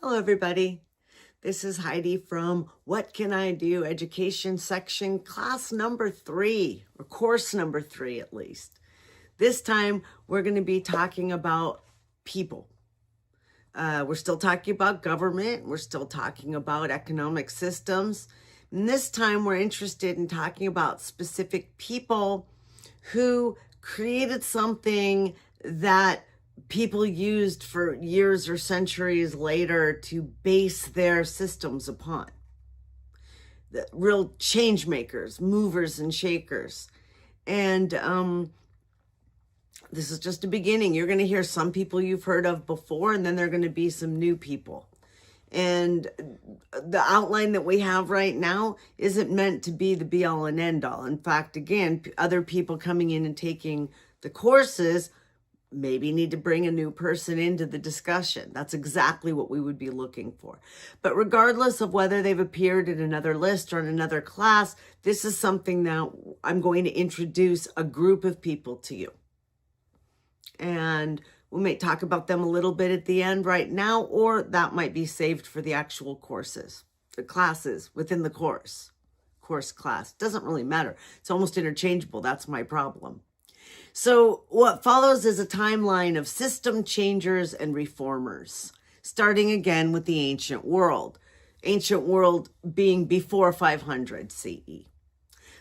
Hello, everybody. This is Heidi from What Can I Do? Education section, class number 3, or course number 3 at least. This time, we're going to be talking about people. We're still talking about government. We're still talking about economic systems. And this time, we're interested in talking about specific people who created something that people used for years or centuries later to base their systems upon. The real change makers, movers and shakers. And this is just a beginning. You're going to hear some people you've heard of before, and then there are going to be some new people. And the outline that we have right now isn't meant to be the be-all and end-all. In fact, again, other people coming in and taking the courses maybe need to bring a new person into the discussion. That's exactly what we would be looking for. But regardless of whether they've appeared in another list or in another class, this is something that I'm going to introduce a group of people to you. And we may talk about them a little bit at the end right now, or that might be saved for the actual courses, the classes within the course class. Doesn't really matter. It's almost interchangeable. That's my problem. So what follows is a timeline of system changers and reformers, starting again with the ancient world being before 500 CE.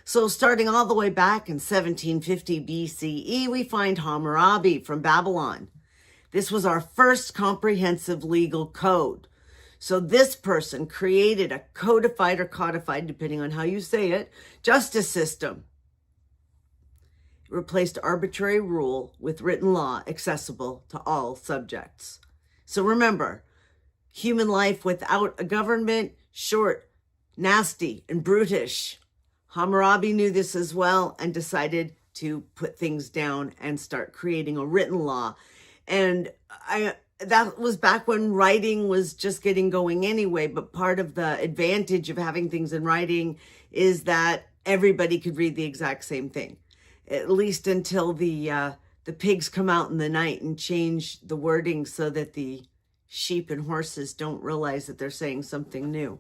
So starting all the way back in 1750 BCE, we find Hammurabi from Babylon. This was our first comprehensive legal code. So this person created a codified or codified, depending on how you say it, justice system. Replaced arbitrary rule with written law accessible to all subjects. So remember, human life without a government, short, nasty, and brutish. Hammurabi knew this as well and decided to put things down and start creating a written law. And that was back when writing was just getting going anyway, but part of the advantage of having things in writing is that everybody could read the exact same thing. At least until the pigs come out in the night and change the wording so that the sheep and horses don't realize that they're saying something new.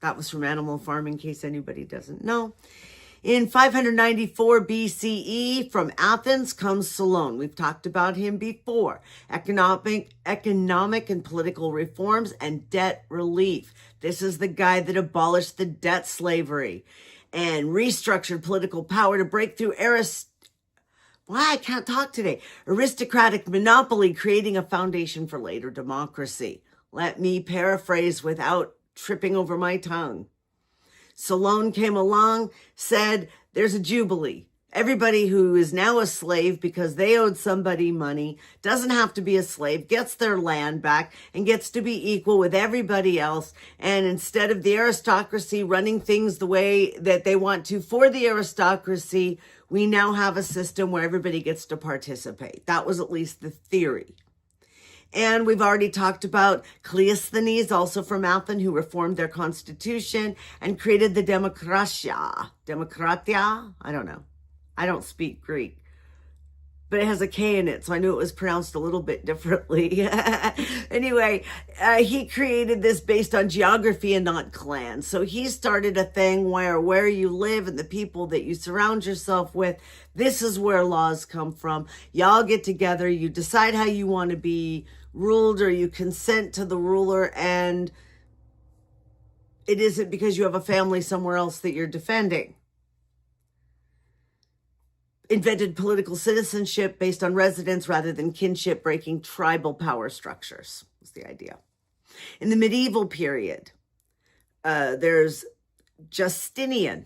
That was from Animal Farm, in case anybody doesn't know. In 594 BCE, from Athens comes Solon. We've talked about him before. Economic and political reforms and debt relief. This is the guy that abolished the debt slavery and restructured political power to break through aristocratic monopoly, creating a foundation for later democracy. Let me paraphrase without tripping over my tongue. Solon came along, said, there's a jubilee. Everybody who is now a slave because they owed somebody money doesn't have to be a slave, gets their land back, and gets to be equal with everybody else. And instead of the aristocracy running things the way that they want to for the aristocracy, we now have a system where everybody gets to participate. That was at least the theory. And we've already talked about Cleisthenes, also from Athens, who reformed their constitution and created the Demokratia. I don't know. I don't speak Greek, but it has a K in it, so I knew it was pronounced a little bit differently. Anyway, he created this based on geography and not clans. So he started a thing where you live and the people that you surround yourself with, this is where laws come from. Y'all get together, you decide how you want to be ruled, or you consent to the ruler, and it isn't because you have a family somewhere else that you're defending. Invented political citizenship based on residence rather than kinship, breaking tribal power structures was the idea. In the medieval period, there's Justinian,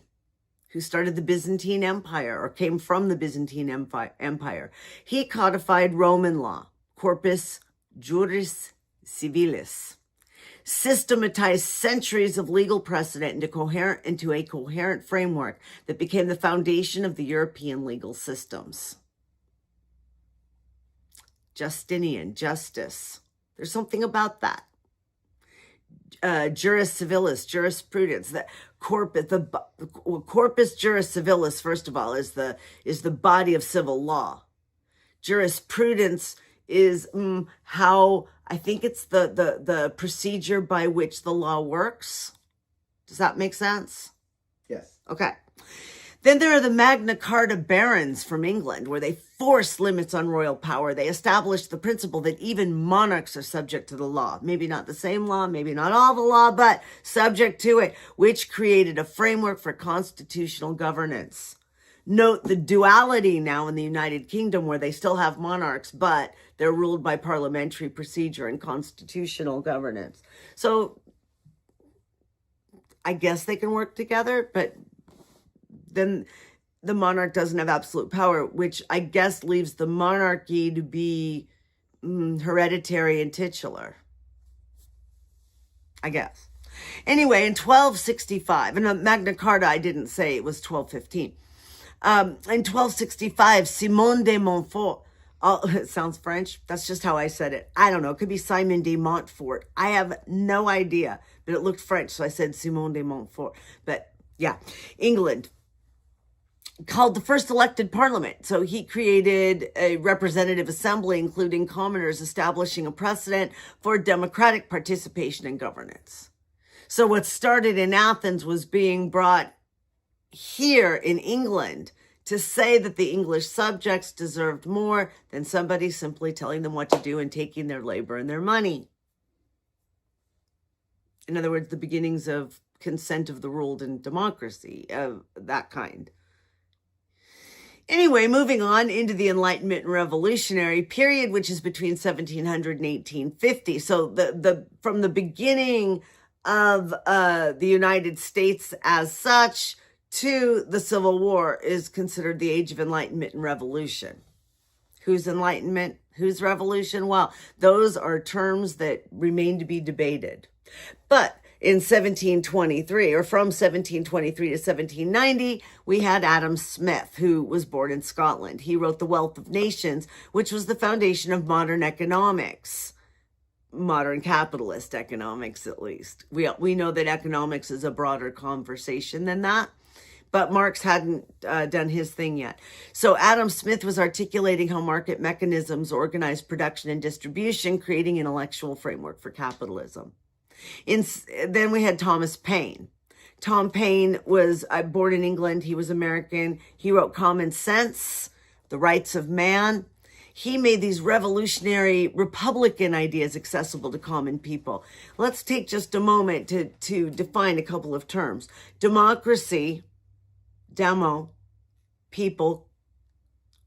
who started the Byzantine Empire, or came from the Byzantine Empire. He codified Roman law, corpus juris civilis, systematized centuries of legal precedent into a coherent framework that became the foundation of the European legal systems. Justinian, justice. There's something about that. Juris civilis, jurisprudence. That corpus juris civilis, first of all, is the body of civil law. Jurisprudence is how I think it's the procedure by which the law works. Does that make sense? Yes. Okay. Then there are the Magna Carta barons from England, where they force limits on royal power. They established the principle that even monarchs are subject to the law. Maybe not the same law, maybe not all the law, but subject to it, which created a framework for constitutional governance. Note the duality now in the United Kingdom, where they still have monarchs, but they're ruled by parliamentary procedure and constitutional governance. So I guess they can work together, but then the monarch doesn't have absolute power, which I guess leaves the monarchy to be hereditary and titular. I guess. Anyway, in 1265, and Magna Carta, I didn't say it was 1215. In 1265, Simon de Montfort, it sounds French. That's just how I said it. I don't know. It could be Simon de Montfort. I have no idea, but it looked French, so I said Simon de Montfort. But yeah, England called the first elected parliament. So he created a representative assembly, including commoners, establishing a precedent for democratic participation in governance. So what started in Athens was being brought here in England to say that the English subjects deserved more than somebody simply telling them what to do and taking their labor and their money. In other words, the beginnings of consent of the ruled and democracy of that kind. Anyway, moving on into the Enlightenment and Revolutionary period, which is between 1700 and 1850. So from the beginning of the United States as such to the Civil War is considered the age of Enlightenment and Revolution. Whose Enlightenment? Whose Revolution? Well, those are terms that remain to be debated. But in 1723, or from 1723 to 1790, we had Adam Smith, who was born in Scotland. He wrote The Wealth of Nations, which was the foundation of modern economics, modern capitalist economics, at least. We know that economics is a broader conversation than that, but Marx hadn't done his thing yet. So Adam Smith was articulating how market mechanisms organize production and distribution, creating an intellectual framework for capitalism. Then we had Thomas Paine. Tom Paine was born in England. He was American. He wrote Common Sense, The Rights of Man. He made these revolutionary Republican ideas accessible to common people. Let's take just a moment to define a couple of terms. Democracy, demo, people,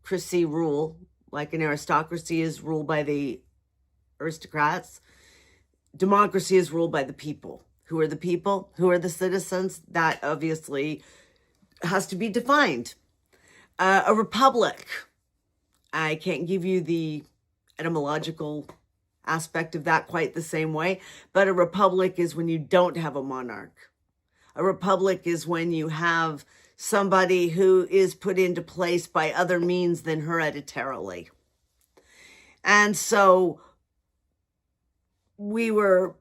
cracy, rule, like an aristocracy is ruled by the aristocrats. Democracy is ruled by the people. Who are the people? Who are the citizens? That obviously has to be defined. A republic. I can't give you the etymological aspect of that quite the same way, but a republic is when you don't have a monarch. A republic is when you have somebody who is put into place by other means than hereditarily. And so the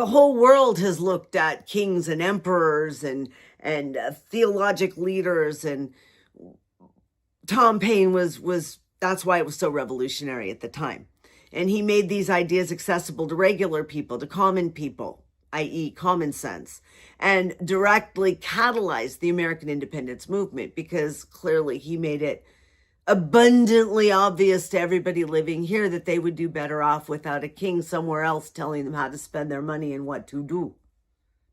whole world has looked at kings and emperors and theologic leaders, and Tom Paine was that's why it was so revolutionary at the time. And he made these ideas accessible to regular people, to common people, i.e. common sense, and directly catalyzed the American independence movement, because clearly he made it abundantly obvious to everybody living here that they would do better off without a king somewhere else telling them how to spend their money and what to do.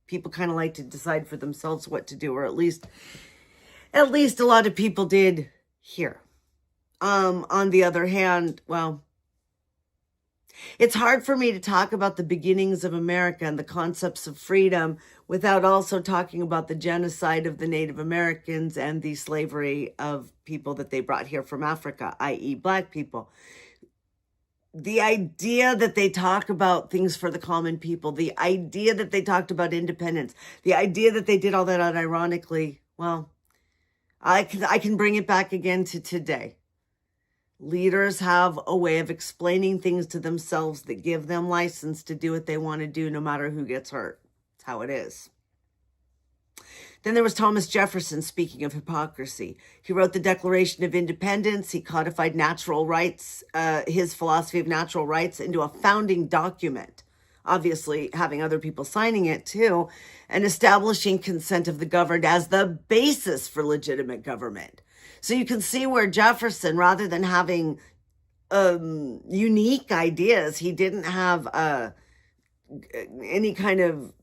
People kind of like to decide for themselves what to do, or at least a lot of people did here. On the other hand, well, it's hard for me to talk about the beginnings of America and the concepts of freedom without also talking about the genocide of the Native Americans and the slavery of people that they brought here from Africa, i.e. Black people. The idea that they talk about things for the common people, the idea that they talked about independence, the idea that they did all that unironically, well, I can bring it back again to today. Leaders have a way of explaining things to themselves that give them license to do what they want to do, no matter who gets hurt. It's how it is. Then there was Thomas Jefferson, speaking of hypocrisy. He wrote the Declaration of Independence. He codified natural rights, his philosophy of natural rights, into a founding document, obviously having other people signing it too, and establishing consent of the governed as the basis for legitimate government. So you can see where Jefferson, rather than having unique ideas, he didn't have any kind of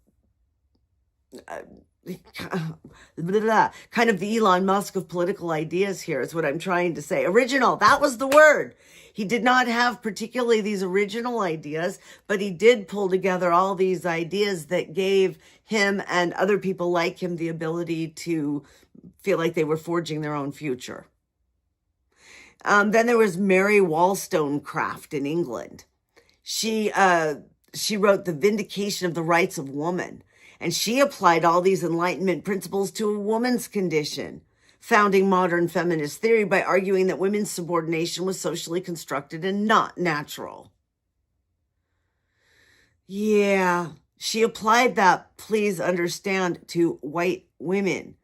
kind of the Elon Musk of political ideas here is what I'm trying to say. Original, that was the word. He did not have particularly these original ideas, but he did pull together all these ideas that gave him and other people like him the ability to feel like they were forging their own future. Then there was Mary Wollstonecraft in England. She wrote The Vindication of the Rights of Woman. And she applied all these Enlightenment principles to a woman's condition, founding modern feminist theory by arguing that women's subordination was socially constructed and not natural. Yeah, she applied that, please understand, to white women.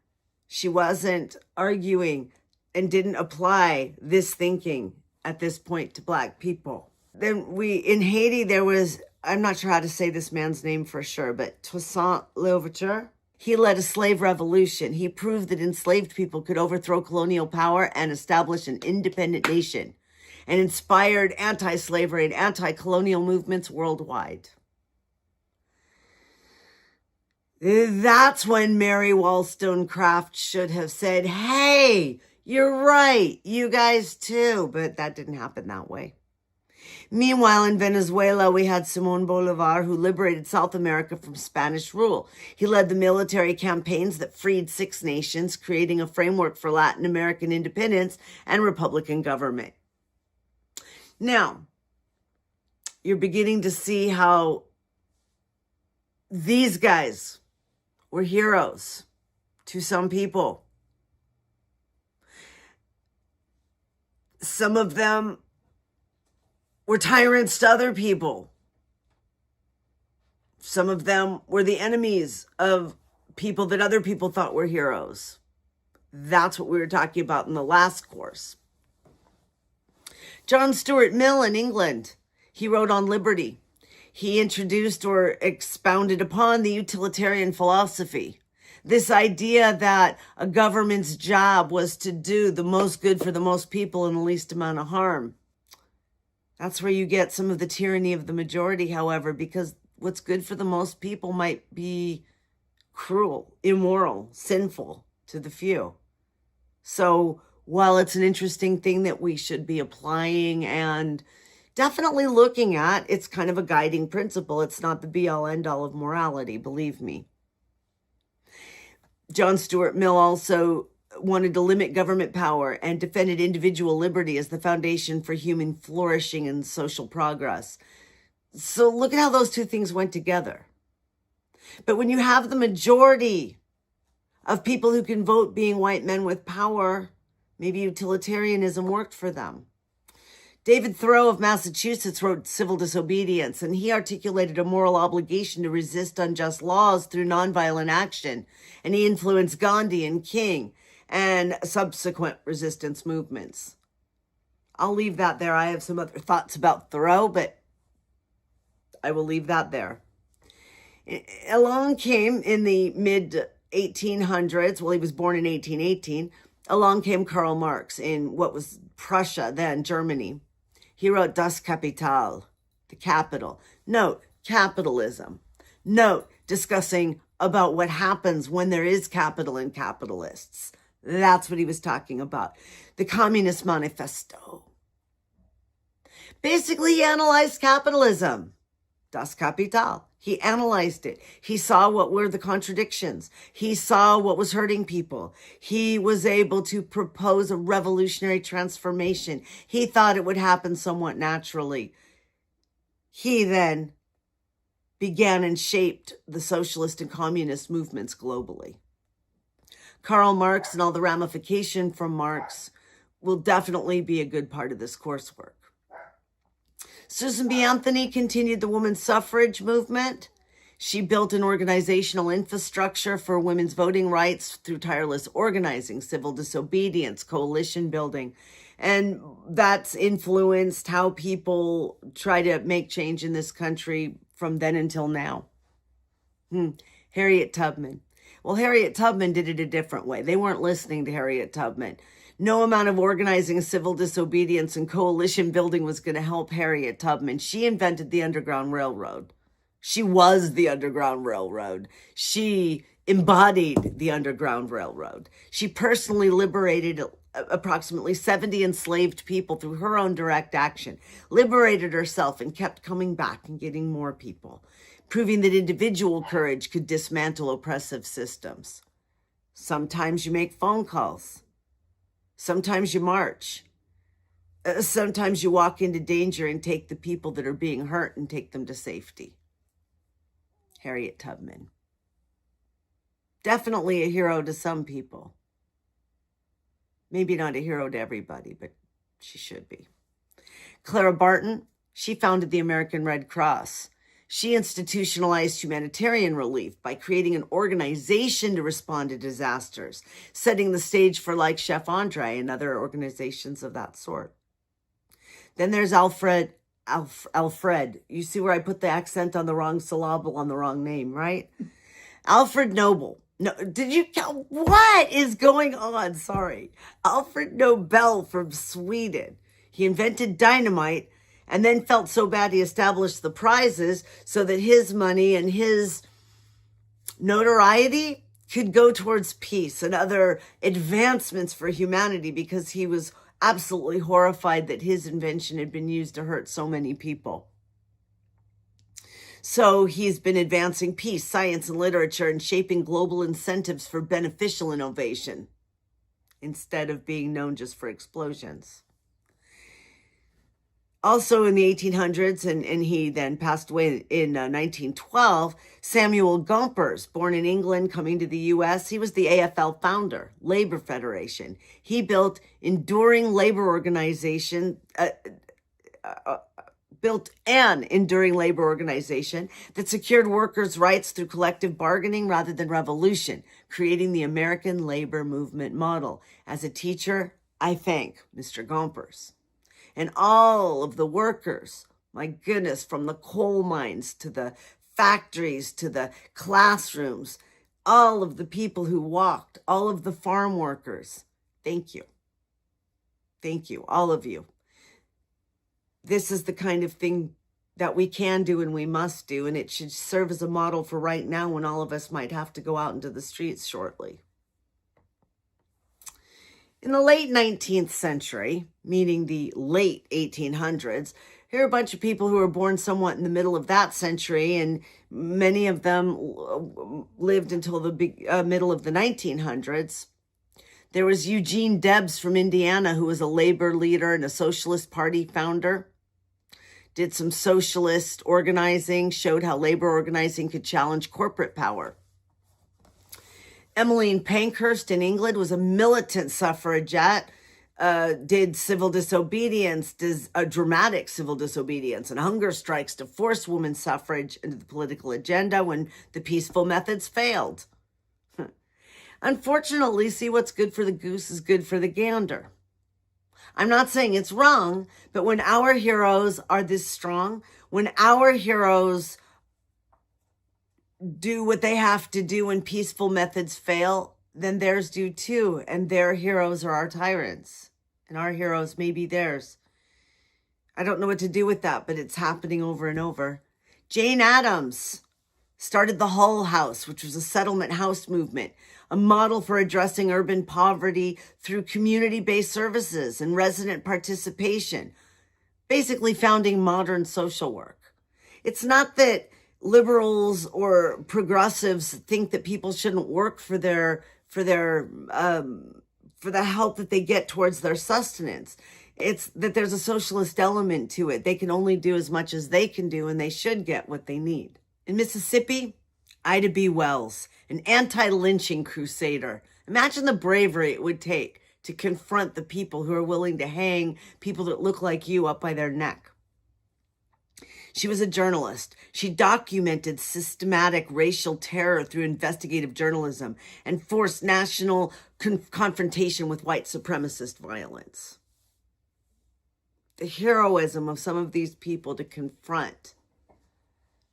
She wasn't arguing and didn't apply this thinking at this point to Black people. Then in Haiti, there was, I'm not sure how to say this man's name for sure, but Toussaint Louverture. He led a slave revolution. He proved that enslaved people could overthrow colonial power and establish an independent nation, and inspired anti-slavery and anti-colonial movements worldwide. That's when Mary Wollstonecraft should have said, hey, you're right, you guys too, but that didn't happen that way. Meanwhile, in Venezuela, we had Simón Bolívar, who liberated South America from Spanish rule. He led the military campaigns that freed 6 nations, creating a framework for Latin American independence and Republican government. Now, you're beginning to see how these guys were heroes to some people. Some of them were tyrants to other people. Some of them were the enemies of people that other people thought were heroes. That's what we were talking about in the last course. John Stuart Mill in England, he wrote on liberty. He introduced or expounded upon the utilitarian philosophy. This idea that a government's job was to do the most good for the most people and the least amount of harm. That's where you get some of the tyranny of the majority, however, because what's good for the most people might be cruel, immoral, sinful to the few. So while it's an interesting thing that we should be applying and definitely looking at, it's kind of a guiding principle. It's not the be-all, end-all of morality, believe me. John Stuart Mill also wanted to limit government power and defended individual liberty as the foundation for human flourishing and social progress. So look at how those two things went together. But when you have the majority of people who can vote being white men with power, maybe utilitarianism worked for them. David Thoreau of Massachusetts wrote Civil Disobedience, and he articulated a moral obligation to resist unjust laws through nonviolent action. And he influenced Gandhi and King and subsequent resistance movements. I'll leave that there. I have some other thoughts about Thoreau, but I will leave that there. Along came in the mid-1800s, well, he was born in 1818, along came Karl Marx in what was Prussia, then Germany. He wrote Das Kapital, the capital. Note, capitalism. Note, discussing about what happens when there is capital in capitalists. That's what he was talking about. The Communist Manifesto. Basically, he analyzed capitalism. Das Kapital. He analyzed it. He saw what were the contradictions. He saw what was hurting people. He was able to propose a revolutionary transformation. He thought it would happen somewhat naturally. He then began and shaped the socialist and communist movements globally. Karl Marx and all the ramification from Marx will definitely be a good part of this coursework. Susan B. Anthony continued the women's suffrage movement. She built an organizational infrastructure for women's voting rights through tireless organizing, civil disobedience, coalition building. And that's influenced how people try to make change in this country from then until now. Harriet Tubman. Well, Harriet Tubman did it a different way. They weren't listening to Harriet Tubman. No amount of organizing, civil disobedience, and coalition building was going to help Harriet Tubman. She invented the Underground Railroad. She was the Underground Railroad. She embodied the Underground Railroad. She personally liberated approximately 70 enslaved people through her own direct action, liberated herself, and kept coming back and getting more people, proving that individual courage could dismantle oppressive systems. Sometimes you make phone calls. Sometimes you march. Sometimes you walk into danger and take the people that are being hurt and take them to safety. Harriet Tubman. Definitely a hero to some people. Maybe not a hero to everybody, but she should be. Clara Barton, she founded the American Red Cross. She institutionalized humanitarian relief by creating an organization to respond to disasters, setting the stage for like Chef Andre and other organizations of that sort. Then there's Alfred. You see where I put the accent on the wrong syllable on the wrong name, right? Alfred Nobel. No, did you count? What is going on? Sorry. Alfred Nobel from Sweden. He invented dynamite and then felt so bad he established the prizes so that his money and his notoriety could go towards peace and other advancements for humanity, because he was absolutely horrified that his invention had been used to hurt so many people. So he's been advancing peace, science, and literature and shaping global incentives for beneficial innovation instead of being known just for explosions. Also in the 1800s, and he then passed away in 1912, Samuel Gompers, born in England, coming to the U.S., he was the AFL founder, Labor Federation. He built enduring labor organization, built an enduring labor organization that secured workers' rights through collective bargaining rather than revolution, creating the American labor movement model. As a teacher, I thank Mr. Gompers. And all of the workers, my goodness, from the coal mines to the factories to the classrooms, all of the people who walked, all of the farm workers, thank you. Thank you, all of you. This is the kind of thing that we can do and we must do, and it should serve as a model for right now when all of us might have to go out into the streets shortly. In the late 19th century, meaning the late 1800s, here are a bunch of people who were born somewhat in the middle of that century, and many of them lived until the middle of the 1900s. There was Eugene Debs from Indiana, who was a labor leader and a Socialist Party founder. Did some socialist organizing, showed how labor organizing could challenge corporate power. Emmeline Pankhurst in England was a militant suffragette, did civil disobedience, dramatic civil disobedience and hunger strikes to force women's suffrage into the political agenda when the peaceful methods failed. Unfortunately, see, what's good for the goose is good for the gander. I'm not saying it's wrong, but when our heroes are this strong, when our heroes do what they have to do when peaceful methods fail, then theirs do too. And their heroes are our tyrants. And our heroes may be theirs. I don't know what to do with that, but it's happening over and over. Jane Addams started the Hull House, which was a settlement house movement, a model for addressing urban poverty through community-based services and resident participation, basically founding modern social work. It's not that liberals or progressives think that people shouldn't work for the help that they get towards their sustenance. It's that there's a socialist element to it. They can only do as much as they can do, and they should get what they need. In Mississippi, Ida B. Wells, an anti-lynching crusader. Imagine the bravery it would take to confront the people who are willing to hang people that look like you up by their neck. She was a journalist. She documented systematic racial terror through investigative journalism and forced national confrontation with white supremacist violence. The heroism of some of these people to confront,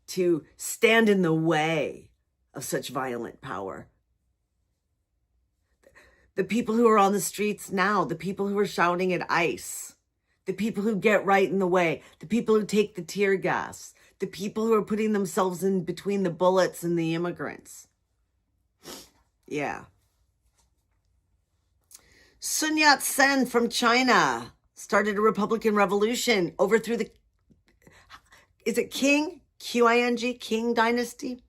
to stand in the way of such violent power. The people who are on the streets now, the people who are shouting at ICE, the people who get right in the way, the people who take the tear gas, the people who are putting themselves in between the bullets and the immigrants. Yeah. Sun Yat-sen from China started a Republican revolution, overthrew the, is it Qing? Q-I-N-G? Qing dynasty?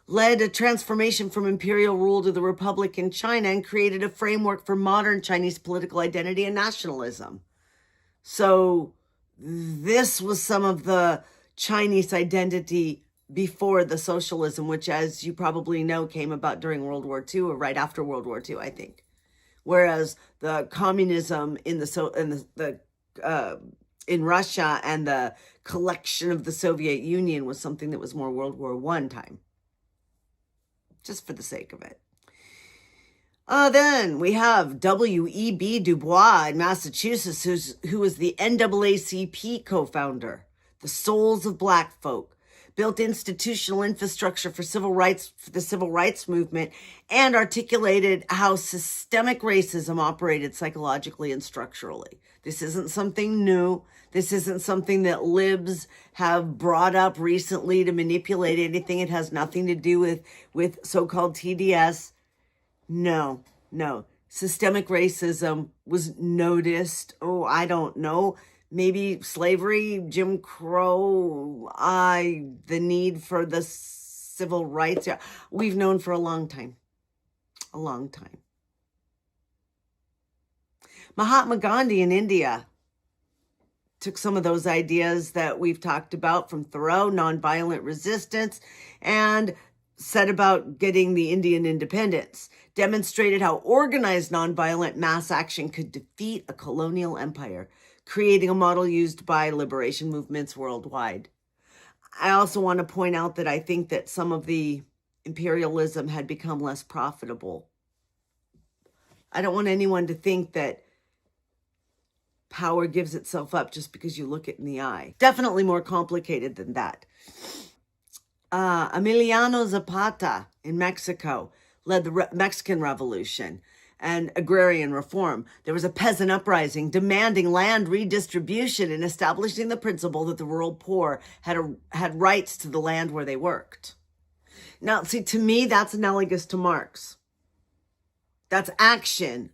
Led a transformation from imperial rule to the Republic in China and created a framework for modern Chinese political identity and nationalism. So this was some of the Chinese identity before the socialism, which, as you probably know, came about during World War II or right after World War II, I think. Whereas the communism in in Russia and the collection of the Soviet Union was something that was more World War I time. Just for the sake of it. Then we have W.E.B. Du Bois in Massachusetts, who was the NAACP co-founder. The Souls of Black Folk. Built institutional infrastructure for civil rights, for the civil rights movement, and articulated how systemic racism operated psychologically and structurally. This isn't something new. This isn't something that libs have brought up recently to manipulate anything. It has nothing to do with so-called TDS. No. Systemic racism was noticed. Oh, I don't know. Maybe slavery, Jim Crow, the need for the civil rights. Yeah, we've known for a long time. A long time. Mahatma Gandhi in India took some of those ideas that we've talked about from Thoreau, nonviolent resistance, and set about getting the Indian independence. Demonstrated how organized nonviolent mass action could defeat a colonial empire, creating a model used by liberation movements worldwide. I also want to point out that I think that some of the imperialism had become less profitable. I don't want anyone to think that power gives itself up just because you look it in the eye. Definitely more complicated than that. Emiliano Zapata in Mexico led the Mexican Revolution and agrarian reform. There was a peasant uprising demanding land redistribution and establishing the principle that the rural poor had rights to the land where they worked. Now, see, to me, that's analogous to Marx. That's action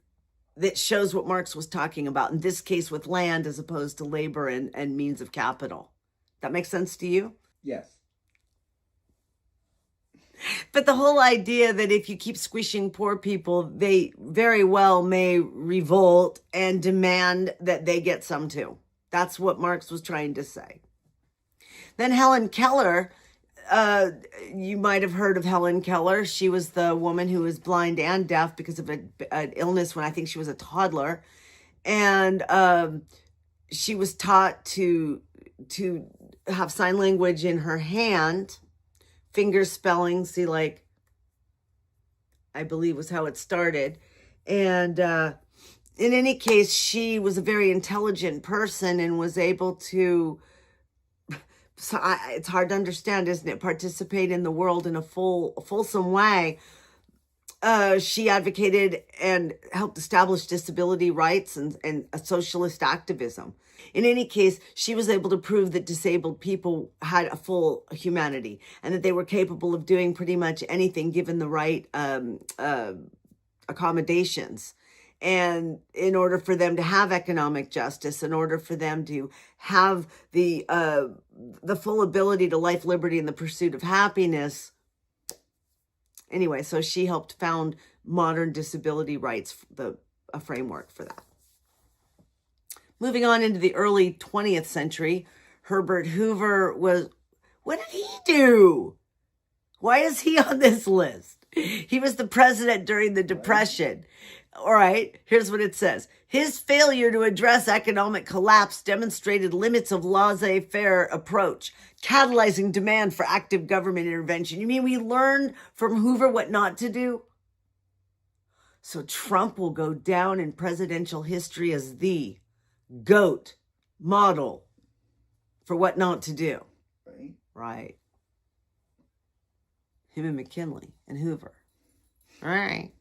that shows what Marx was talking about, in this case with land as opposed to labor and means of capital. That makes sense to you? Yes. But the whole idea that if you keep squishing poor people, they very well may revolt and demand that they get some too. That's what Marx was trying to say. Then Helen Keller, you might have heard of Helen Keller. She was the woman who was blind and deaf because of an illness when I think she was a toddler. And she was taught to have sign language in her hand. Finger spelling, see, like, I believe was how it started. And in any case, she was a very intelligent person and was able to, it's hard to understand, isn't it, participate in the world in a fulsome way. She advocated and helped establish disability rights and a socialist activism. In any case, she was able to prove that disabled people had a full humanity and that they were capable of doing pretty much anything given the right accommodations. And in order for them to have economic justice, in order for them to have the full ability to life, liberty, and the pursuit of happiness. Anyway, so she helped found modern disability rights, a framework for that. Moving on into the early 20th century, Herbert Hoover was, what did he do? Why is he on this list? He was the president during the Depression. All right, here's what it says. His failure to address economic collapse demonstrated limits of laissez-faire approach, catalyzing demand for active government intervention. You mean we learned from Hoover what not to do? So Trump will go down in presidential history as the GOAT model for what not to do. Right. Him and McKinley and Hoover. All right.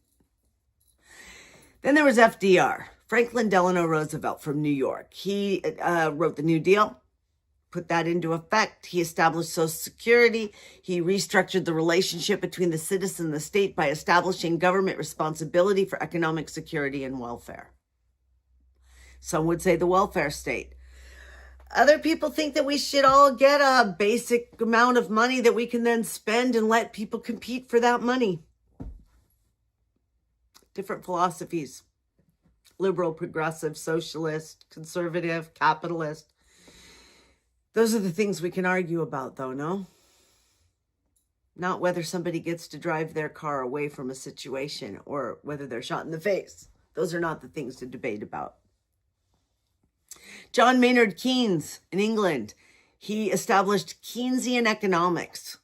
Then there was FDR, Franklin Delano Roosevelt from New York. He wrote the New Deal, put that into effect. He established Social Security. He restructured the relationship between the citizen and the state by establishing government responsibility for economic security and welfare. Some would say the welfare state. Other people think that we should all get a basic amount of money that we can then spend and let people compete for that money. Different philosophies. Liberal, progressive, socialist, conservative, capitalist. Those are the things we can argue about, though, no? Not whether somebody gets to drive their car away from a situation or whether they're shot in the face. Those are not the things to debate about. John Maynard Keynes in England, he established Keynesian economics,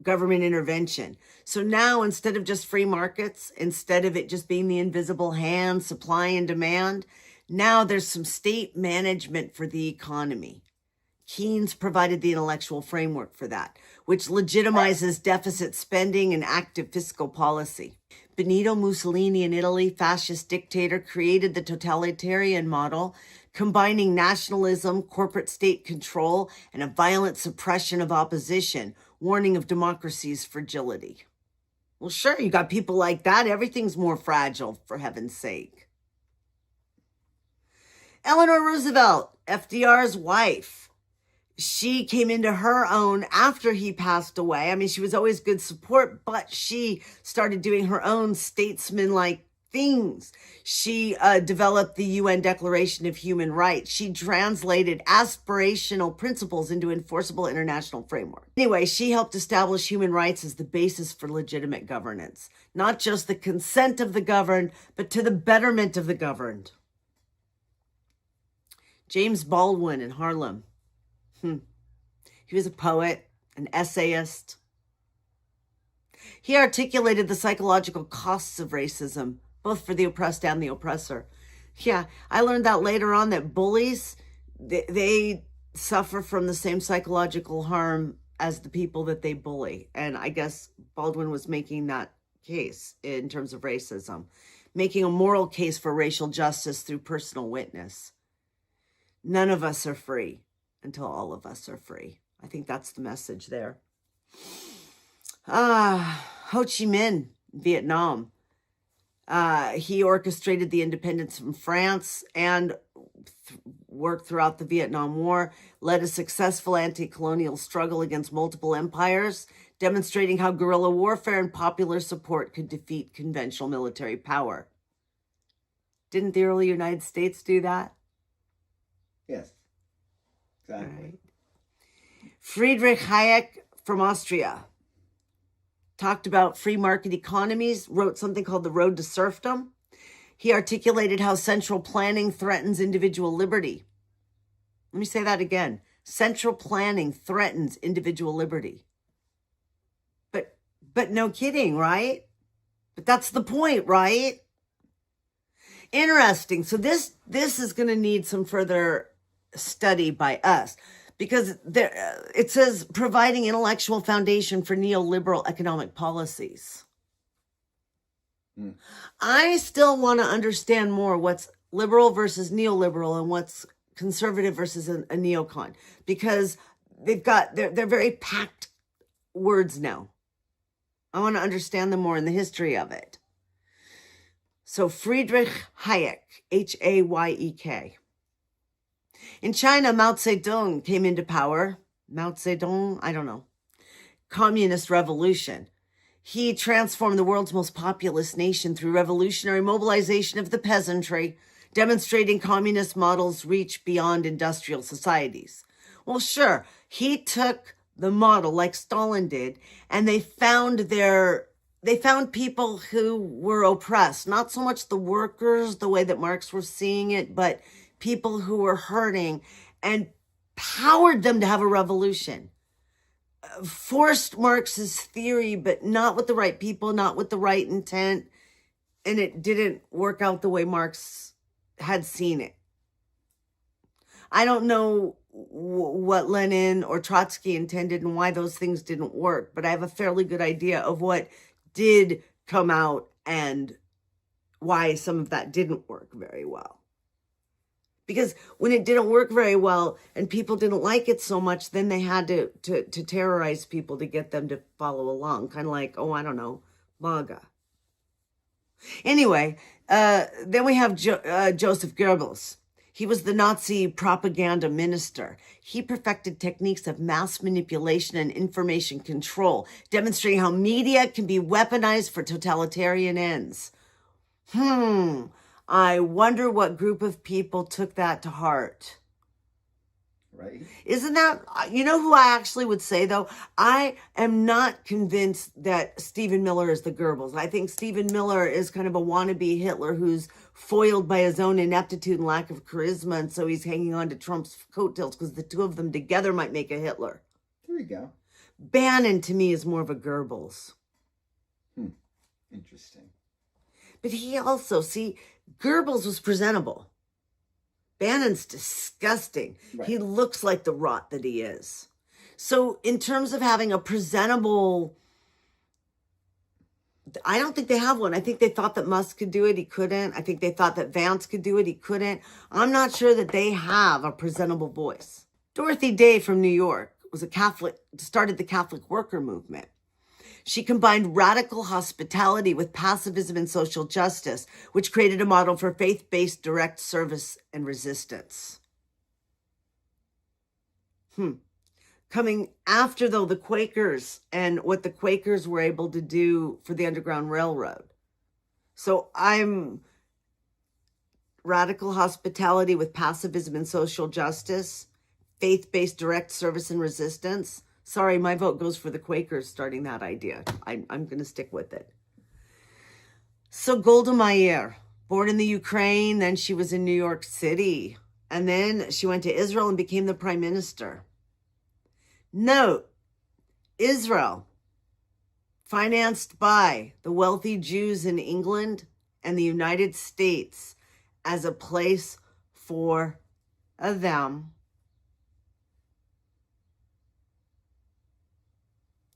government intervention. So now instead of just free markets, instead of it just being the invisible hand, supply and demand, now there's some state management for the economy. Keynes provided the intellectual framework for that, which legitimizes deficit spending and active fiscal policy. Benito Mussolini in Italy, fascist dictator, created the totalitarian model, combining nationalism, corporate state control, and a violent suppression of opposition, warning of democracy's fragility. Well, sure, you got people like that. Everything's more fragile, for heaven's sake. Eleanor Roosevelt, FDR's wife. She came into her own after he passed away. I mean, she was always good support, but she started doing her own statesman-like things. She developed the UN Declaration of Human Rights. She translated aspirational principles into enforceable international framework. Anyway, she helped establish human rights as the basis for legitimate governance. Not just the consent of the governed, but to the betterment of the governed. James Baldwin in Harlem. He was a poet, an essayist. He articulated the psychological costs of racism, both for the oppressed and the oppressor. Yeah, I learned that later on, that bullies, they suffer from the same psychological harm as the people that they bully. And I guess Baldwin was making that case in terms of racism, making a moral case for racial justice through personal witness. None of us are free until all of us are free. I think that's the message there. Ho Chi Minh, Vietnam. He orchestrated the independence from France and worked throughout the Vietnam War, led a successful anti-colonial struggle against multiple empires, demonstrating how guerrilla warfare and popular support could defeat conventional military power. Didn't the early United States do that? Yes, exactly. Right. Friedrich Hayek from Austria talked about free market economies, wrote something called The Road to Serfdom. He articulated how central planning threatens individual liberty. Let me say that again. Central planning threatens individual liberty. But no kidding, right? But that's the point, right? Interesting. So this is going to need some further study by us, because there it says providing intellectual foundation for neoliberal economic policies. I still want to understand more what's liberal versus neoliberal and what's conservative versus a neocon, because they're very packed words now. I want to understand them more in the history of it. So Friedrich Hayek, Hayek. In China, Mao Zedong came into power. Mao Zedong, I don't know. Communist revolution. He transformed the world's most populous nation through revolutionary mobilization of the peasantry, demonstrating communist models reach beyond industrial societies. Well, sure, he took the model like Stalin did, and they found their they found people who were oppressed, not so much the workers, the way that Marx was seeing it, but people who were hurting, and powered them to have a revolution. Forced Marx's theory, but not with the right people, not with the right intent. And it didn't work out the way Marx had seen it. I don't know what Lenin or Trotsky intended and why those things didn't work, but I have a fairly good idea of what did come out and why some of that didn't work very well. Because when it didn't work very well and people didn't like it so much, then they had to terrorize people to get them to follow along. Kind of like, oh, I don't know, MAGA. Anyway, then we have Joseph Goebbels. He was the Nazi propaganda minister. He perfected techniques of mass manipulation and information control, demonstrating how media can be weaponized for totalitarian ends. I wonder what group of people took that to heart. Right. Isn't that, you know who I actually would say, though? I am not convinced that Stephen Miller is the Goebbels. I think Stephen Miller is kind of a wannabe Hitler who's foiled by his own ineptitude and lack of charisma, and so he's hanging on to Trump's coattails because the two of them together might make a Hitler. There you go. Bannon, to me, is more of a Goebbels. Interesting. But he also, see, Goebbels was presentable. Bannon's disgusting. Right. He looks like the rot that he is. So in terms of having a presentable, I don't think they have one. I think they thought that Musk could do it. He couldn't. I think they thought that Vance could do it. He couldn't. I'm not sure that they have a presentable voice. Dorothy Day from New York was a Catholic, started the Catholic worker movement. She combined radical hospitality with pacifism and social justice, which created a model for faith-based direct service and resistance. Coming after, though, the Quakers and what the Quakers were able to do for the Underground Railroad. So I'm radical hospitality with pacifism and social justice, faith-based direct service and resistance. Sorry, my vote goes for the Quakers starting that idea. I'm going to stick with it. So Golda Meir, born in the Ukraine, then she was in New York City, and then she went to Israel and became the prime minister. Note, Israel, financed by the wealthy Jews in England and the United States as a place for them.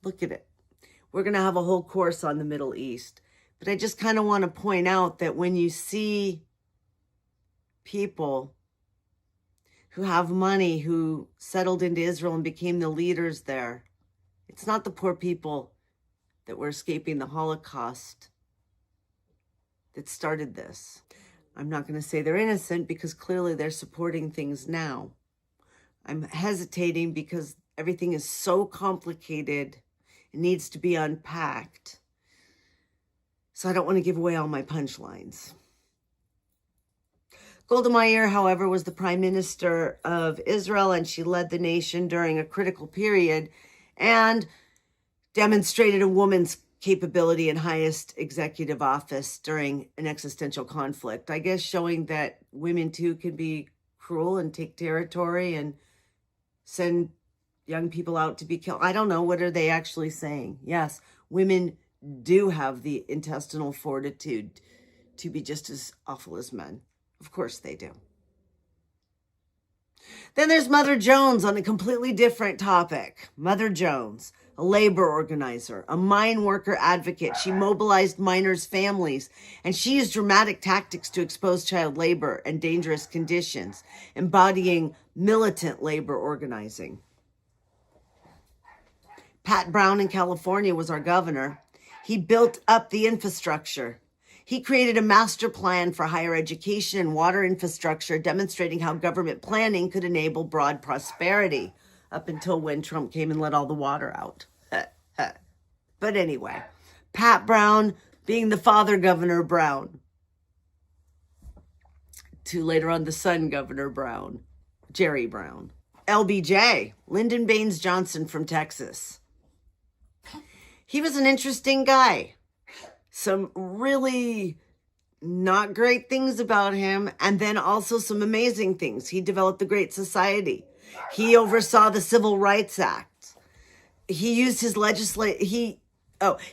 Look at it. We're going to have a whole course on the Middle East. But I just kind of want to point out that when you see people who have money, who settled into Israel and became the leaders there, it's not the poor people that were escaping the Holocaust that started this. I'm not going to say they're innocent because clearly they're supporting things now. I'm hesitating because everything is so complicated. It needs to be unpacked. So I don't want to give away all my punchlines. Golda Meir, however, was the prime minister of Israel, and she led the nation during a critical period and demonstrated a woman's capability in highest executive office during an existential conflict. I guess showing that women too can be cruel and take territory and send young people out to be killed. I don't know. What are they actually saying? Yes, women do have the intestinal fortitude to be just as awful as men. Of course they do. Then there's Mother Jones on a completely different topic. Mother Jones, a labor organizer, a mine worker advocate. She mobilized miners' families, and she used dramatic tactics to expose child labor and dangerous conditions, embodying militant labor organizing. Pat Brown in California was our governor. He built up the infrastructure. He created a master plan for higher education and water infrastructure, demonstrating how government planning could enable broad prosperity, up until when Trump came and let all the water out. But anyway, Pat Brown being the father Governor Brown, to later on the son Governor Brown, Jerry Brown. LBJ, Lyndon Baines Johnson from Texas. He was an interesting guy. some really not great things about him, and then also some amazing things. He developed the Great Society. He oversaw the Civil Rights Act. He used his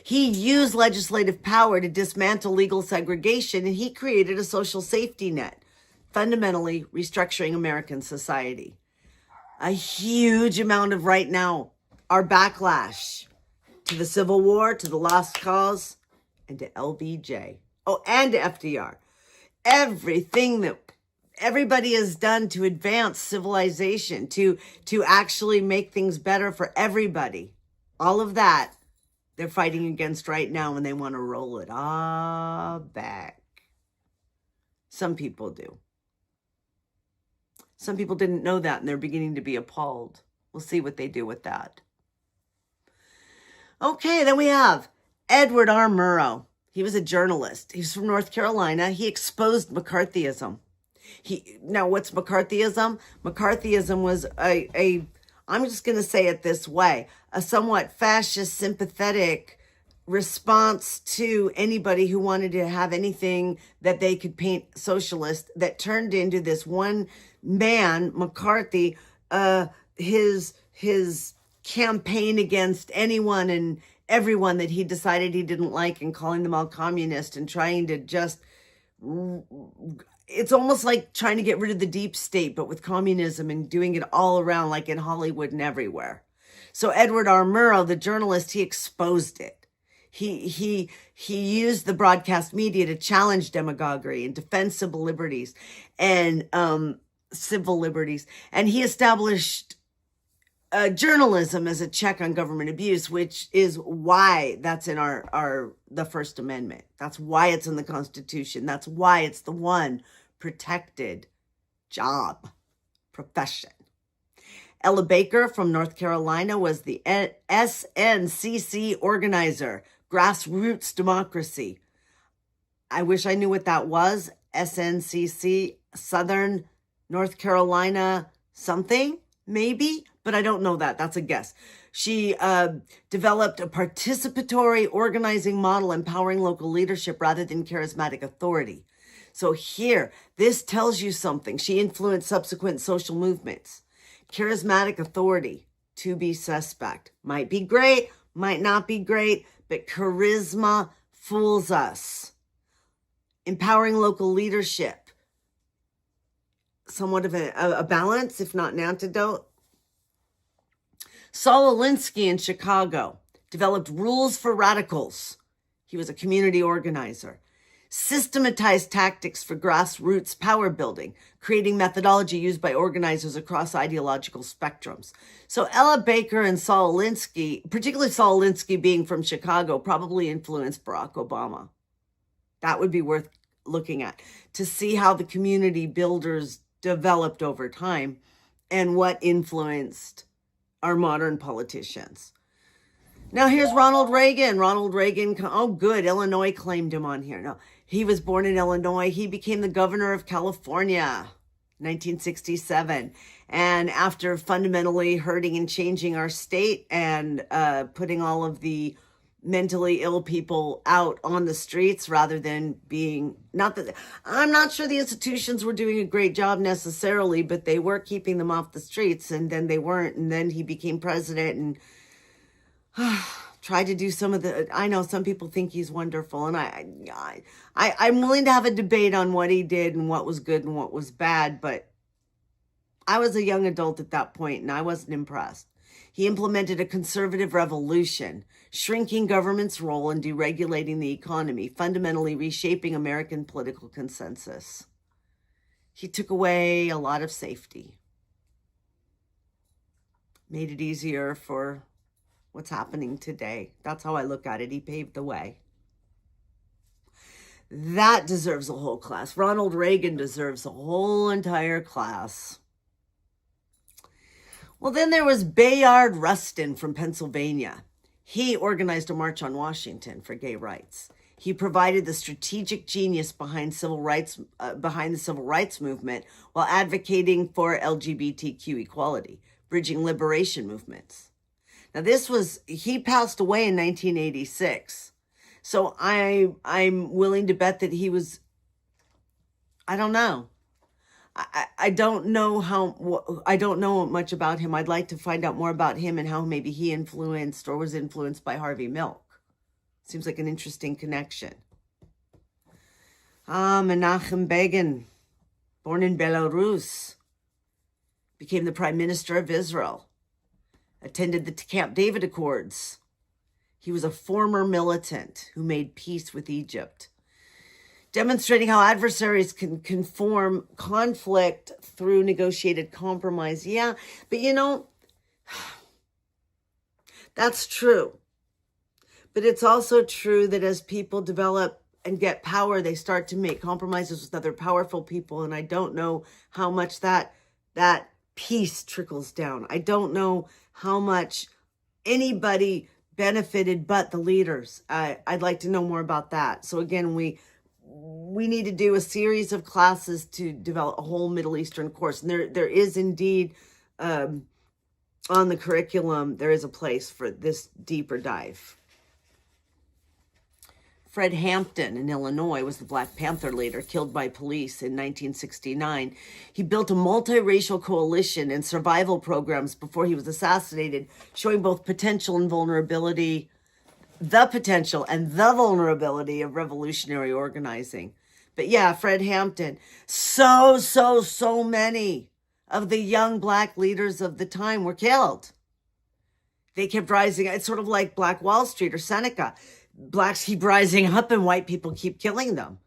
he used legislative power to dismantle legal segregation, and he created a social safety net, fundamentally restructuring American society. A huge amount of right now our backlash to the Civil War, to the Lost Cause, and to LBJ. Oh, and to FDR. Everything that everybody has done to advance civilization, to actually make things better for everybody. All of that, they're fighting against right now, and they want to roll it all back. Some people do. Some people didn't know that, and they're beginning to be appalled. We'll see what they do with that. Okay, then we have Edward R. Murrow. He was a journalist. He's from North Carolina. He exposed McCarthyism. Now, what's McCarthyism? McCarthyism was I'm just going to say it this way, a somewhat fascist, sympathetic response to anybody who wanted to have anything that they could paint socialist, that turned into this one man, McCarthy, his campaign against anyone and everyone that he decided he didn't like, and calling them all communist, and trying to just, it's almost like trying to get rid of the deep state, but with communism, and doing it all around, like in Hollywood and everywhere. So Edward R. Murrow, the journalist, he exposed it. He used the broadcast media to challenge demagoguery and defend civil liberties, and he established journalism as a check on government abuse, which is why that's in the First Amendment. That's why it's in the Constitution. That's why it's the one protected job, profession. Ella Baker from North Carolina was the SNCC organizer, grassroots democracy. I wish I knew what that was. SNCC, Southern North Carolina something, maybe, but I don't know that. That's a guess. She developed a participatory organizing model, empowering local leadership rather than charismatic authority. So here, this tells you something. She influenced subsequent social movements. Charismatic authority, to be suspect. Might be great, might not be great, but charisma fools us. Empowering local leadership. Somewhat of a balance, if not an antidote. Saul Alinsky in Chicago developed rules for radicals. He was a community organizer. Systematized tactics for grassroots power building, creating methodology used by organizers across ideological spectrums. So Ella Baker and Saul Alinsky, particularly Saul Alinsky being from Chicago, probably influenced Barack Obama. That would be worth looking at, to see how the community builders developed over time and what influenced our modern politicians. Now here's Ronald Reagan. Ronald Reagan, oh good, Illinois claimed him on here. No, he was born in Illinois. He became the governor of California, 1967. And after fundamentally hurting and changing our state and putting all of the mentally ill people out on the streets rather than being, I'm not sure the institutions were doing a great job necessarily, but they were keeping them off the streets, and then they weren't. And then he became president and tried to do some of the, I know some people think he's wonderful, and I'm willing to have a debate on what he did and what was good and what was bad, but I was a young adult at that point and I wasn't impressed. He implemented a conservative revolution, shrinking government's role in deregulating the economy, fundamentally reshaping American political consensus. He took away a lot of safety, made it easier for what's happening today. That's how I look at it. He paved the way. That deserves a whole class. Ronald Reagan deserves a whole entire class. Well, then there was Bayard Rustin from Pennsylvania. He organized a march on Washington for gay rights. He provided the strategic genius behind the civil rights movement while advocating for LGBTQ equality, bridging liberation movements. Now he passed away in 1986. So I'm willing to bet that he was, I don't know. I don't know I don't know much about him. I'd like to find out more about him and how maybe he influenced or was influenced by Harvey Milk. Seems like an interesting connection. Menachem Begin, born in Belarus, became the Prime Minister of Israel, attended the Camp David Accords. He was a former militant who made peace with Egypt, demonstrating how adversaries can conform conflict through negotiated compromise. Yeah, but you know, that's true. But it's also true that as people develop and get power, they start to make compromises with other powerful people. And I don't know how much that peace trickles down. I don't know how much anybody benefited but the leaders. I'd like to know more about that. So again, we need to do a series of classes to develop a whole Middle Eastern course. And there is indeed, on the curriculum, there is a place for this deeper dive. Fred Hampton in Illinois was the Black Panther leader killed by police in 1969. He built a multiracial coalition and survival programs before he was assassinated, showing both potential and vulnerability, the potential and the vulnerability of revolutionary organizing. But yeah, Fred Hampton, so many of the young Black leaders of the time were killed. They kept rising. It's sort of like Black Wall Street or Seneca. Blacks keep rising up and white people keep killing them.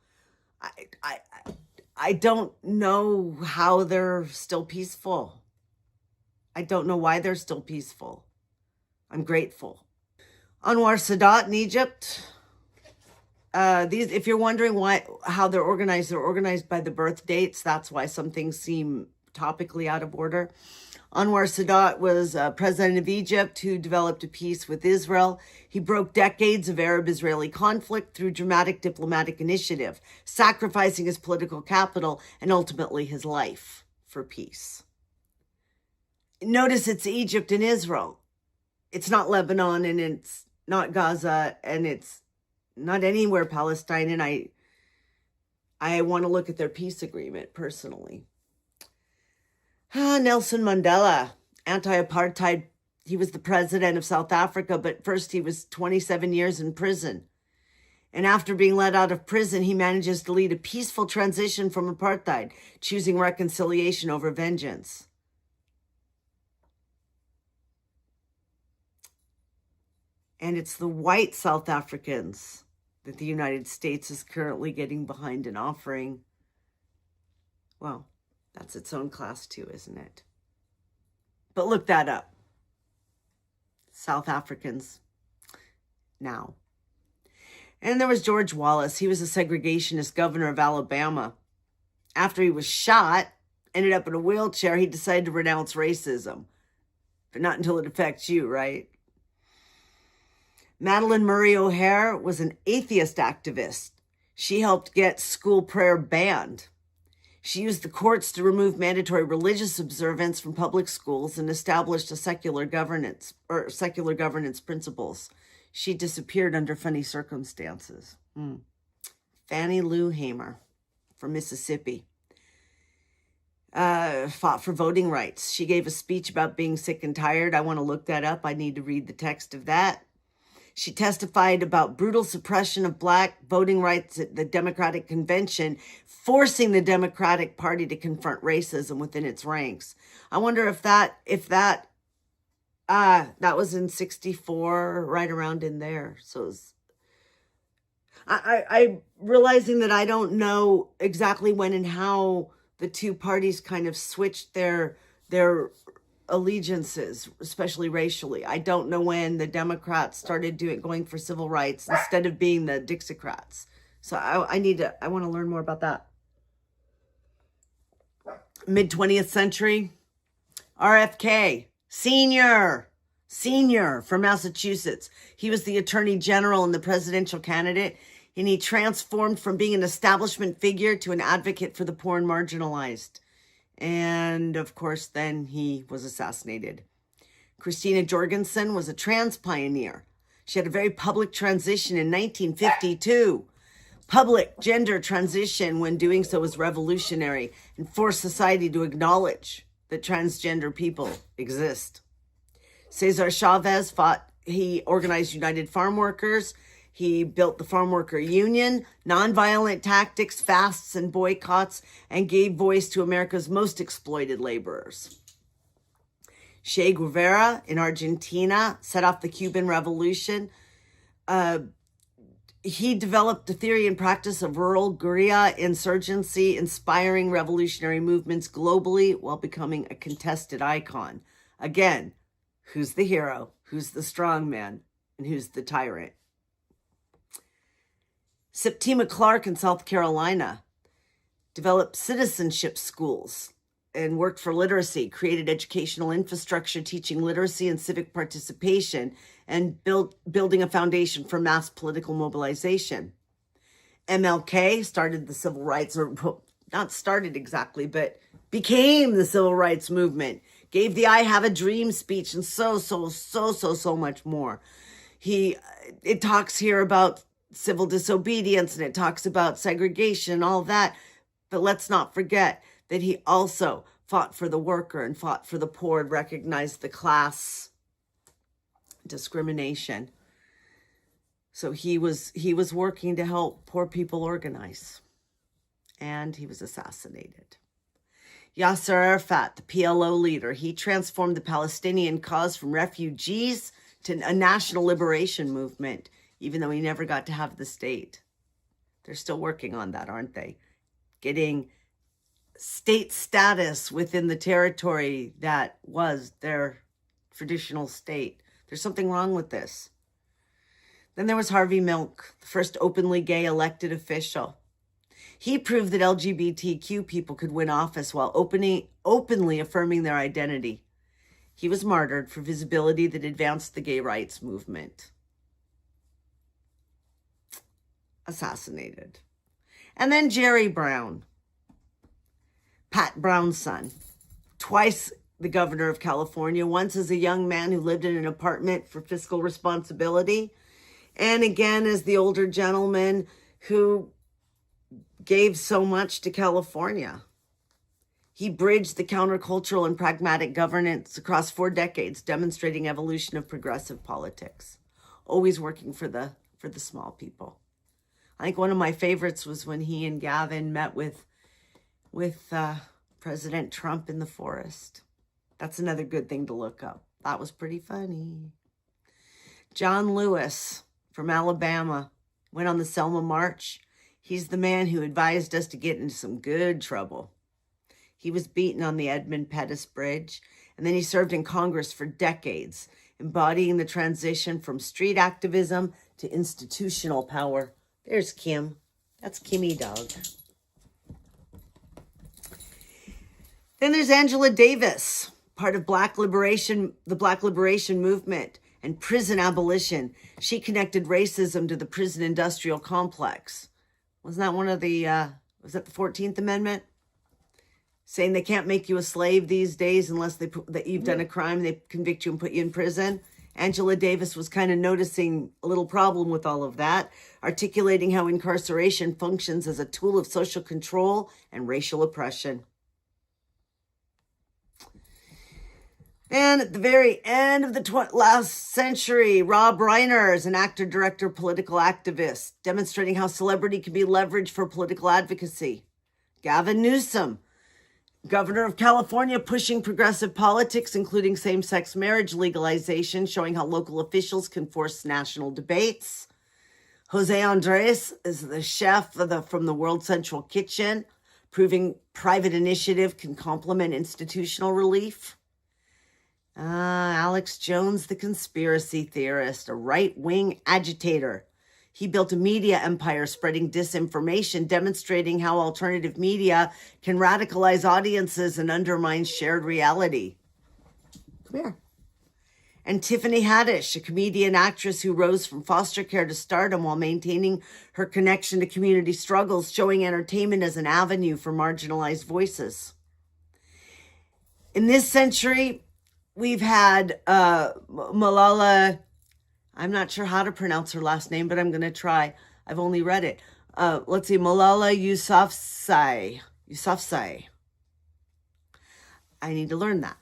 I don't know how they're still peaceful. I don't know why they're still peaceful. I'm grateful. Anwar Sadat in Egypt. These, if you're wondering how they're organized by the birth dates. That's why some things seem topically out of order. Anwar Sadat was president of Egypt who developed a peace with Israel. He broke decades of Arab-Israeli conflict through dramatic diplomatic initiative, sacrificing his political capital and ultimately his life for peace. Notice it's Egypt and Israel. It's not Lebanon and it's not Gaza and it's not anywhere Palestine. And I want to look at their peace agreement personally. Nelson Mandela, anti-apartheid. He was the president of South Africa, but first he was 27 years in prison. And after being let out of prison, he manages to lead a peaceful transition from apartheid, choosing reconciliation over vengeance. And it's the white South Africans that the United States is currently getting behind and offering. Well, that's its own class too, isn't it? But look that up. South Africans now. And there was George Wallace. He was a segregationist governor of Alabama. After he was shot, ended up in a wheelchair, he decided to renounce racism. But not until it affects you, right? Madalyn Murray O'Hair was an atheist activist. She helped get school prayer banned. She used the courts to remove mandatory religious observance from public schools and established a secular governance principles. She disappeared under funny circumstances. Fannie Lou Hamer from Mississippi fought for voting rights. She gave a speech about being sick and tired. I want to look that up. I need to read the text of that. She testified about brutal suppression of Black voting rights at the Democratic Convention, forcing the Democratic Party to confront racism within its ranks. I wonder if that was in 64, right around in there. So I'm realizing that I don't know exactly when and how the two parties kind of switched their allegiances, especially racially. I don't know when the Democrats started going for civil rights instead of being the Dixiecrats. So I want to learn more about that. Mid-20th century, RFK, senior from Massachusetts. He was the attorney general and the presidential candidate, and he transformed from being an establishment figure to an advocate for the poor and marginalized. And of course, then he was assassinated. Christina Jorgensen was a trans pioneer. She had a very public transition in 1952. Public gender transition, when doing so, was revolutionary and forced society to acknowledge that transgender people exist. Cesar Chavez he organized United Farm Workers. He built the Farm Worker Union, nonviolent tactics, fasts, and boycotts, and gave voice to America's most exploited laborers. Che Guevara in Argentina set off the Cuban Revolution. He developed the theory and practice of rural guerrilla insurgency, inspiring revolutionary movements globally while becoming a contested icon. Again, who's the hero, who's the strong man, and who's the tyrant? Septima Clark in South Carolina developed citizenship schools and worked for literacy, created educational infrastructure teaching literacy and civic participation, and building a foundation for mass political mobilization. MLK started the civil rights, or not started exactly, but became the civil rights movement, gave the I Have a Dream speech, and so much more. It talks here about civil disobedience, and it talks about segregation and all that, but let's not forget that he also fought for the worker and fought for the poor and recognized the class discrimination. So he was working to help poor people organize. And he was assassinated. Yasser Arafat, the PLO leader, he transformed the Palestinian cause from refugees to a national liberation movement, even though he never got to have the state. They're still working on that, aren't they? Getting state status within the territory that was their traditional state. There's something wrong with this. Then there was Harvey Milk, the first openly gay elected official. He proved that LGBTQ people could win office while openly affirming their identity. He was martyred for visibility that advanced the gay rights movement. Assassinated. And then Jerry Brown, Pat Brown's son, twice the governor of California, once as a young man who lived in an apartment for fiscal responsibility, and again as the older gentleman who gave so much to California. He bridged the countercultural and pragmatic governance across 4 decades, demonstrating evolution of progressive politics, always working for the small people. I think one of my favorites was when he and Gavin met with President Trump in the forest. That's another good thing to look up. That was pretty funny. John Lewis from Alabama went on the Selma March. He's the man who advised us to get into some good trouble. He was beaten on the Edmund Pettus Bridge, and then he served in Congress for decades, embodying the transition from street activism to institutional power. There's Kim. That's Kimmy Dog. Then there's Angela Davis, part of the Black Liberation Movement and prison abolition. She connected racism to the prison industrial complex. Wasn't that one of the, was that the 14th Amendment? Saying they can't make you a slave these days unless that you've done a crime, they convict you and put you in prison. Angela Davis was kind of noticing a little problem with all of that, articulating how incarceration functions as a tool of social control and racial oppression. And at the very end of the last century, Rob Reiner is an actor, director, political activist, demonstrating how celebrity can be leveraged for political advocacy. Gavin Newsom, governor of California, pushing progressive politics, including same-sex marriage legalization, showing how local officials can force national debates. Jose Andres is the chef from the World Central Kitchen, proving private initiative can complement institutional relief. Alex Jones, the conspiracy theorist, a right-wing agitator. He built a media empire spreading disinformation, demonstrating how alternative media can radicalize audiences and undermine shared reality. Come here. And Tiffany Haddish, a comedian actress who rose from foster care to stardom while maintaining her connection to community struggles, showing entertainment as an avenue for marginalized voices. In this century, we've had Malala I'm not sure how to pronounce her last name, but I'm going to try. I've only read it. Let's see, Malala Yousafzai. Yousafzai. I need to learn that.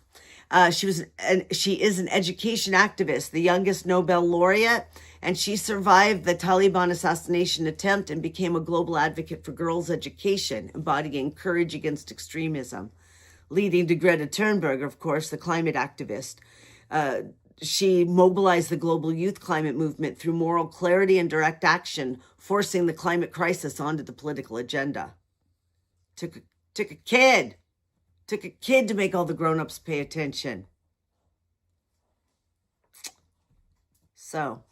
She is an education activist, the youngest Nobel laureate, and she survived the Taliban assassination attempt and became a global advocate for girls' education, embodying courage against extremism, leading to Greta Thunberg, of course, the climate activist. She mobilized the global youth climate movement through moral clarity and direct action, forcing the climate crisis onto the political agenda. Took a kid to make all the grown-ups pay attention. So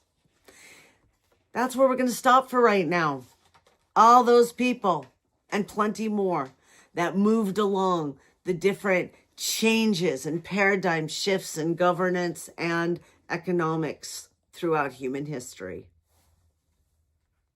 that's where we're going to stop for right now. All those people and plenty more that moved along the different changes and paradigm shifts in governance and economics throughout human history.